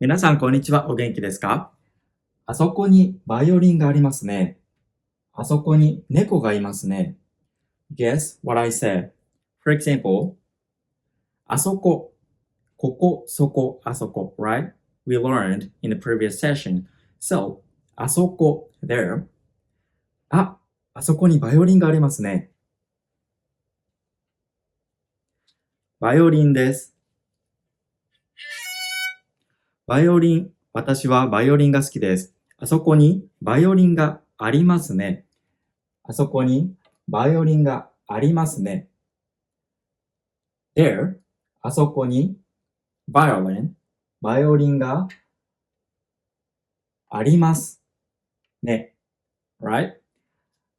皆さん、こんにちは。お元気ですか？あそこにバイオリンがありますね。あそこに猫がいますね。Guess what I said. For example, あそこ、ここ、そこ、あそこ, right? We learned in the previous session. So, あそこ, there. あそこにバイオリンがありますね。バイオリンです。バイオリン、私はバイオリンが好きです。あそこにバイオリンがありますね。あそこにバイオリンがありますね。There, あそこにバイオリンがありますね。Right?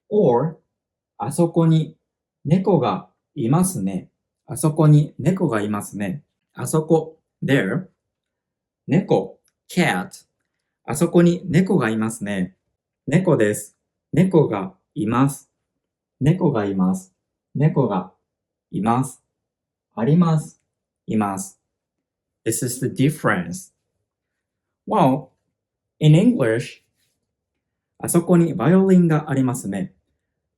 Or, あそこに猫がいますね。あそこに猫がいますね。あそこ、there, 猫、cat。あそこに猫がいますね。猫です。猫がいます。猫がいます。猫がいます。あります。います。This is the difference. Well, in English, あそこにバイオリンがありますね。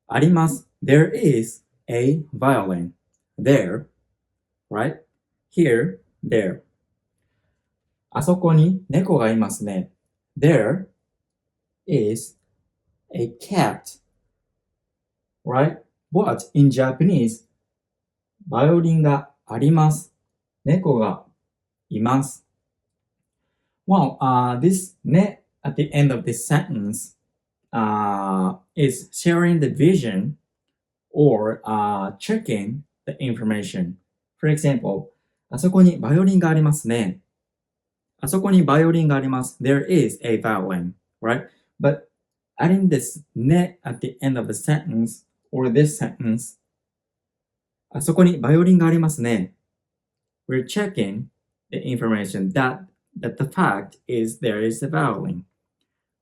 あります。There is a violin. There, right? Here, there. あそこに猫がいますね。There is a cat. Right? But in Japanese, バイオリンがあります。猫がいます。Well, this ね at the end of this sentence is sharing the vision or checking the information. For example, あそこにバイオリンがありますね。あそこにバイオリンがあります。There is a violin, right? But adding this ね at the end of the sentence or this sentence, あそこにバイオリンがありますね。We're checking the information that the fact is there is a violin.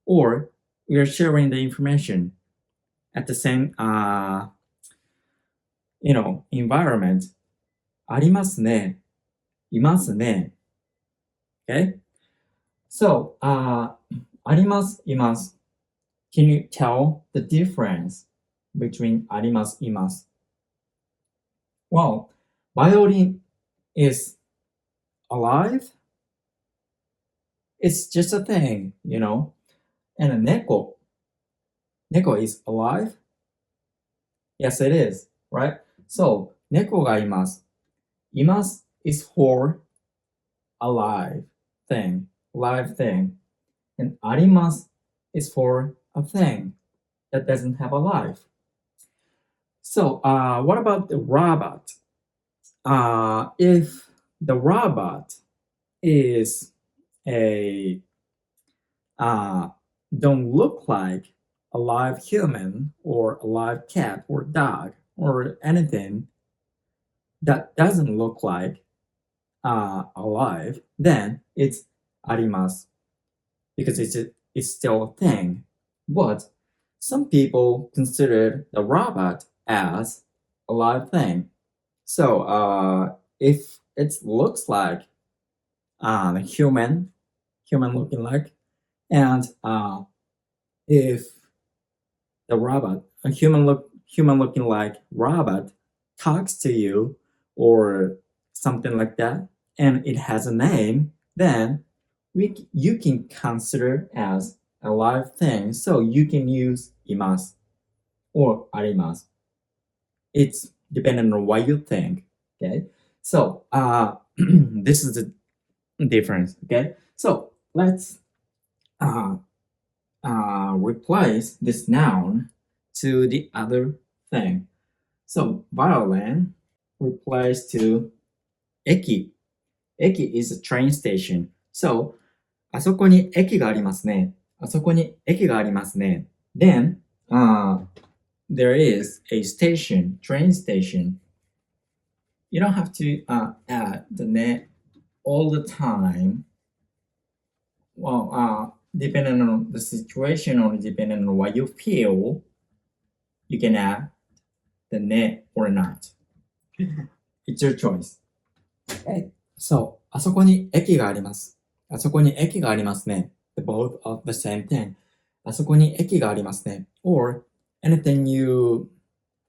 Or we are sharing the information at the same, environment. ありますね。いますね。Okay? So, あります、います。Can you tell the difference between あります、います? Well, violin is alive. It's just a thing, And a neko is alive. Yes, it is, right? So, 猫がいます。います is for alive thing. And あります is for a thing that doesn't have a life. So, what about the robot? If the robot is don't look like a live human or a live cat or dog or anything that doesn't look like alive, then it's あります because it's still a thing. But some people consider the robot as a live thing. So if it looks like human looking like, and if the robot, a human looking like robot talks to you or something like that, and it has a name, then you can consider as a live thing. So you can use います or あります. It's depending on what you think. Okay. So this is the difference. Okay. So let's replace this noun to the other thing. So violin replaced to 駅. Eki is a train station. So あそこに駅がありますね。あそこに駅がありますね。Then there is a station, train station. You don't have to add the ne all the time. Well, depending on the situation or depending on what you feel, you can add the ne or not. It's your choice. Okay. So, あそこに駅があります。あそこに駅がありますね。The both of the same thing. あそこに駅がありますね。Or anything you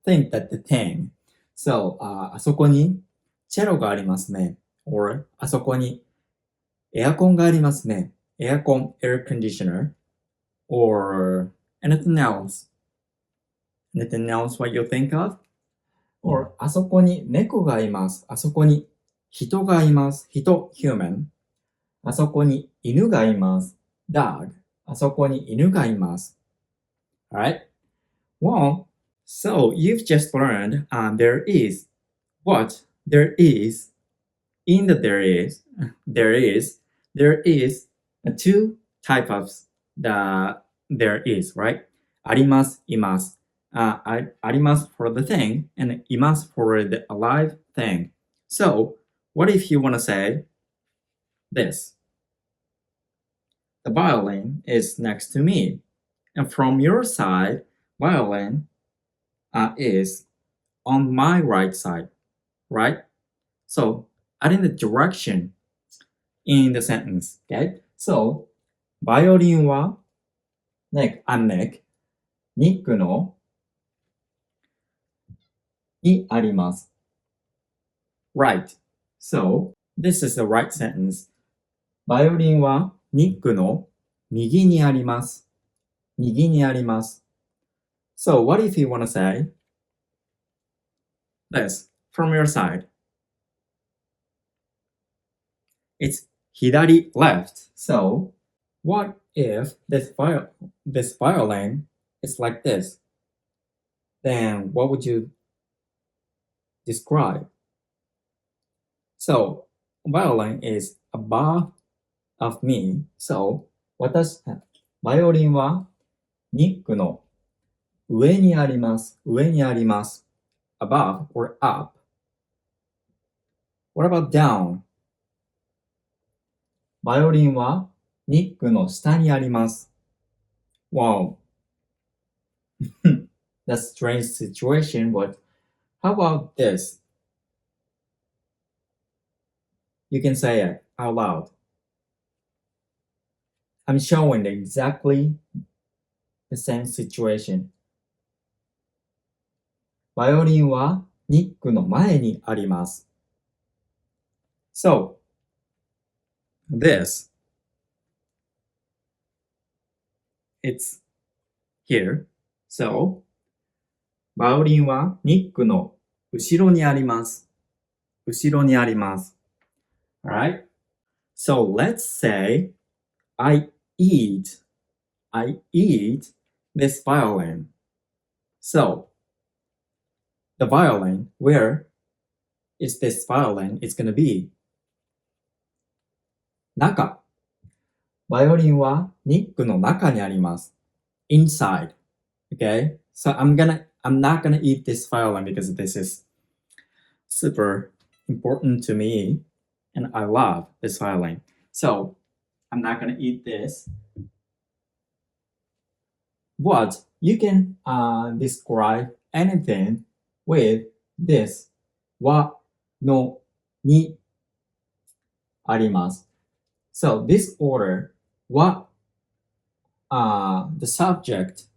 think that the thing. So, あそこにチェロがありますね。Or あそこにエアコンがありますね。エアコン、air conditioner. Or anything else. Anything else what you think of? Or あそこに猫がいます。あそこに人がいます。人、human. あそこに犬がいます。dog. あそこに犬がいます。Alright? Well, so you've just learned there is what there is in the there is two types of the there is, right? あります、います。あります for the thing and います for the alive thing. So, what if you want to say this? The violin is next to me. And from your side, violin is on my right side, right? So, adding the direction in the sentence, okay? So, バイオリンは neck, neck, ニックのにあります。Right. So, this is the right sentence. バイオリンはニックの右にあります。右にあります。So, what if you want to say this from your side? It's 左 left. So, what if this violin is like this? Then what would you describe? So, violin is above of me. So, バイオリンはニックの上にあります。上にあります。above or up. What about down? バイオリンはニックの下にあります。Wow. That's a strange situation, but how about this? You can say it out loud. I'm showing exactly the same situation. バイオリンはニックの前にあります。So, this, it's here. So, バイオリンはニックの後ろにあります。後ろにあります。Alright? So, let's say I eat this violin. So, the violin, where is this violin? It's gonna be 中。バイオリンはニックの中にあります。Inside. Okay? So I'm not gonna eat this violin because this is super important to me and I love this violin. So I'm not gonna eat this. But you can describe anything with this はのにあります。So this order, what the subject,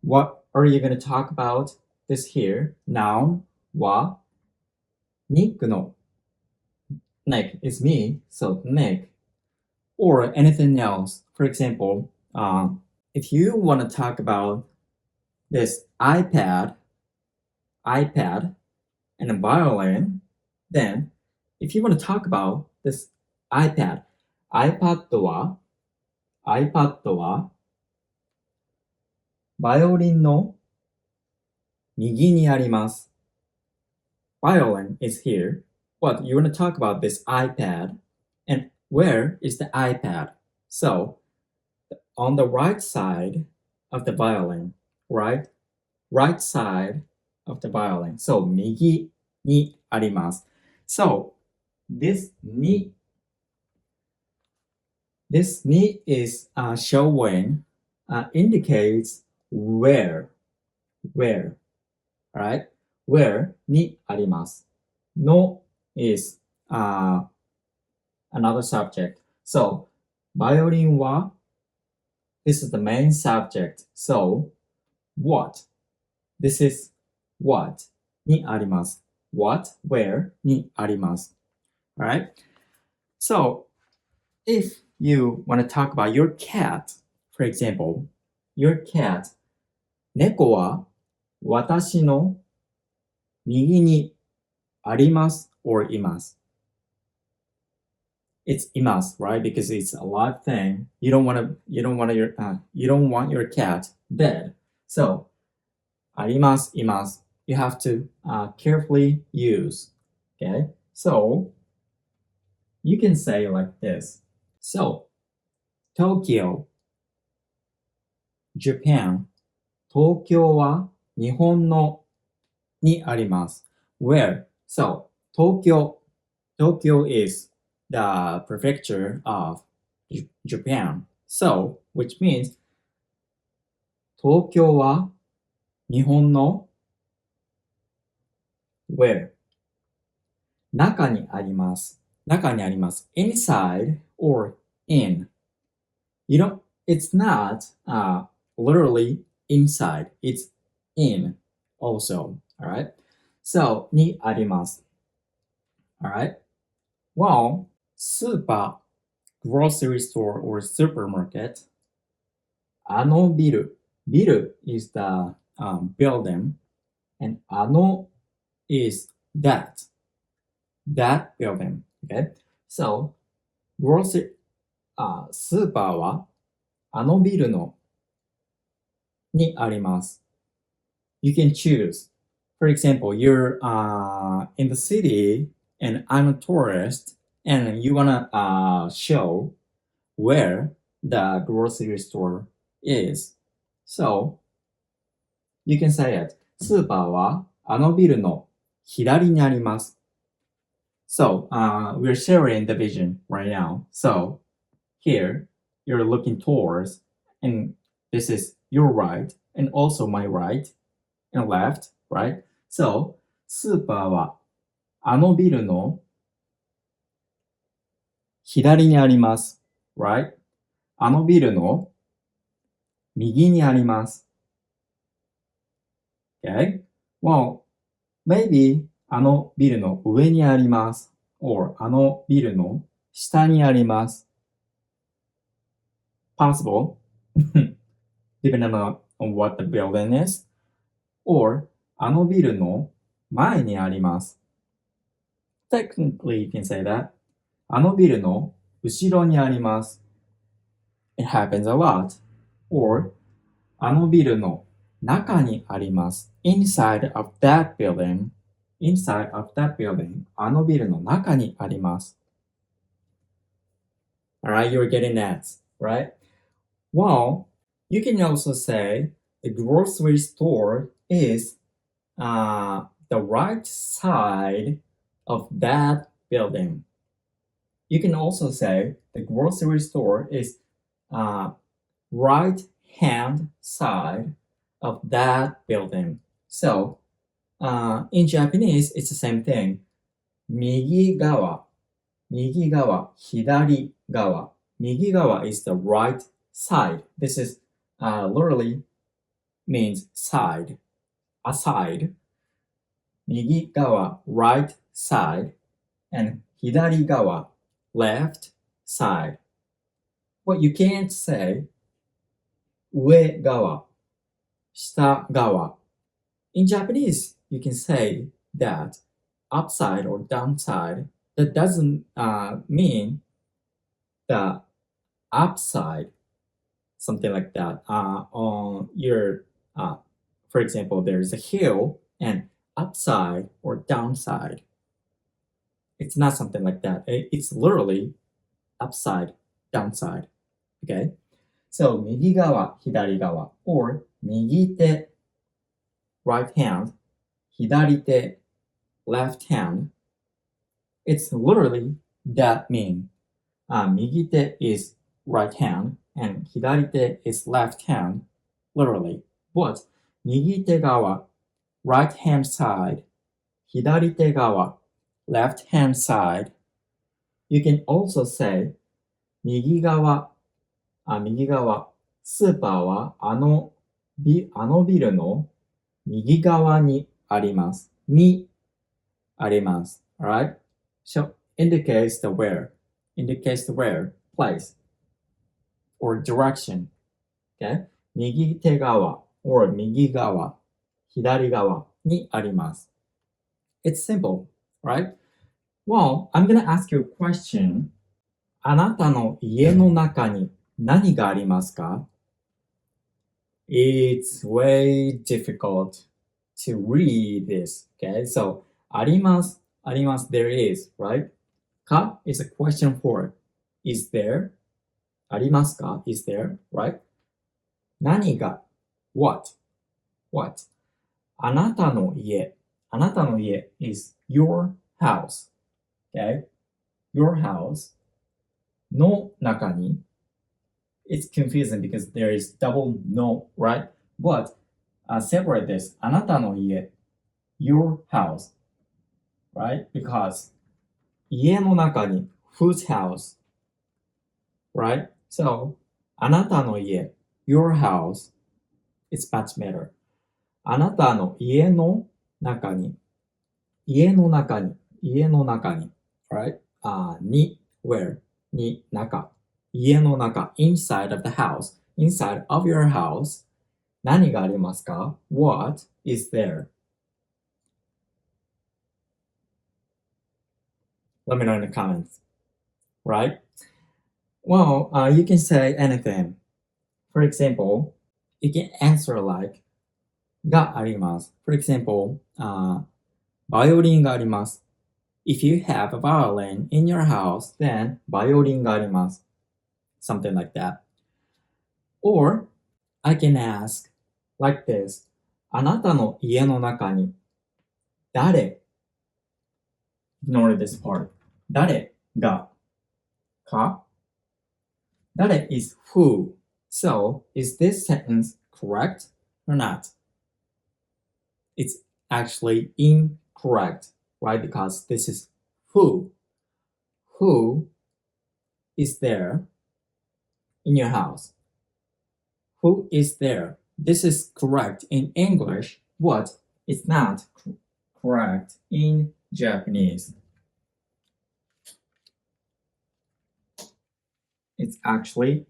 what are you going to talk about this here? Noun, は Nickの neck is me, so neck. Or anything else. For example, if you want to talk about this iPad, and a violin, then if you want to talk about this iPad はバイオリンの右にあります。Violin is here, but you want to talk about this iPad, and where is the iPad? So, on the right side of the violin, right side of the violin. So, 右にあります。So, this ni is showing, indicates where, right? Where にあります。No is another subject. So, バイオリンは This is the main subject. So, what? This is what にあります。What, where にあります。Alright? So, if you want to talk about your cat, for example, your cat, 猫は私の右にあります or います。It's います, right? Because it's a live thing. You don't want your cat dead. So, あります、います。You have to carefully use. Okay? So, you can say like this. So, Tokyo, Japan. 東京は日本のにあります。Where? So, Tokyo is the prefecture of Japan. So, which means 東京は日本の where? 中にあります。中にあります。Inside or in. It's not literally inside. It's in also. Alright? So, にあります。Alright? Well, super, grocery store or supermarket. あのビル. Biru is the building. And あの is that building. Okay? So, grocery, スーパーはあのビルのにあります。You can choose. For example, you're in the city and I'm a tourist and you wanna show where the grocery store is. So, you can say it. スーパーはあのビルの左にあります。So, we're sharing the vision right now. So, here, you're looking towards, and this is your right, and also my right, and left, right? So, スーパーはあのビルの左にあります。Right? あのビルの右にあります。Okay? Well, maybe あのビルの上にあります。or あのビルの下にあります。Possible, depending on what the building is. Or あのビルの前にあります。Technically, you can say that. あのビルの後ろにあります。It happens a lot. Or あのビルの中にあります。Inside of that building. Inside of that building. あのビルの中にあります。Alright, you're getting that, right? Well, you can also say the grocery store is the right side of that building. You can also say the grocery store is right hand side of that building. So, in Japanese, it's the same thing. 右側、左側。右側 is the right side. This is literally means side, a side. 右側 right side and 左側 left side. What you can't say 上側 下側. In Japanese, you can say that upside or downside. That doesn't mean the upside, something like that. On your, for example, there's a hill and upside or downside. It's not something like that. It's literally upside, downside. Okay? So, 右側、左側 or 右手 right hand, 左手 left hand. It's literally that mean. 右手 is right hand and 左手 is left hand, literally. But 右手側 right hand side, 左手側 left hand side. You can also say 右側、スーパーはあのビルの右側にあります。にあります。Alright? So, indicates the where, place, or direction. Okay? 右手側 or 右側、左側にあります。It's simple, right? Well, I'm gonna ask you a question. あなたの家の中に何がありますか? It's way difficult to read this. Okay, so あります there is, right? か is a question for is there? ありますか is there, right? 何が what? あなたの家 is your house. Okay? Your house の中に It's confusing because there is double no, right? But separate this. あなたの家 your house, right? Because 家の中に whose house, right? So あなたの家 your house, it's much better. あなたの家の中に right? に where に中家の中 inside of the house, inside of your house 何がありますか What is there? Let me know in the comments. Right? Well, you can say anything. For example, you can answer like があります。For example, バイオリンがあります。If you have a violin in your house, then バイオリンがあります。Something like that. Or, I can ask like this. あなたの家の中に誰 Ignore this part. 誰がか誰 is who. So, is this sentence correct or not? It's actually incorrect, right? Because this is who. Who is there in your house? Who is there? This is correct in English, but it's not correct in Japanese. It's actually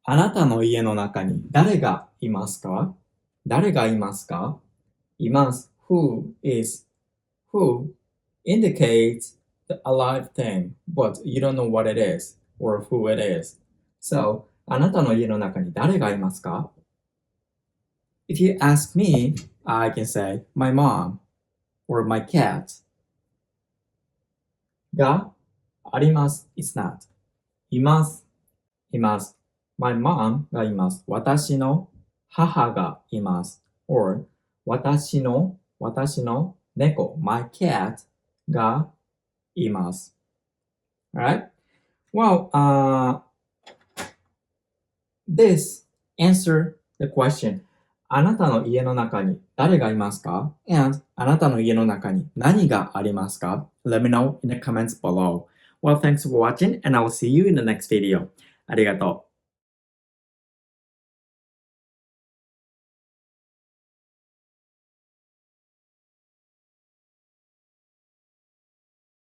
あなたの家の中に誰がいますか誰がいますかいます who indicates the alive thing, but you don't know what it is or who it is. So, あなたの家の中に誰がいますか If you ask me, I can say my mom or my cat. があります It's not. います。My mom がいます。私の母がいます。or 私の猫 my cat がいます。Alright? Well, this answer the question. あなたの家の中に誰がいますか and あなたの家の中に何がありますか Let me know in the comments below. Well, thanks for watching and I will see you in the next video. ありがとう。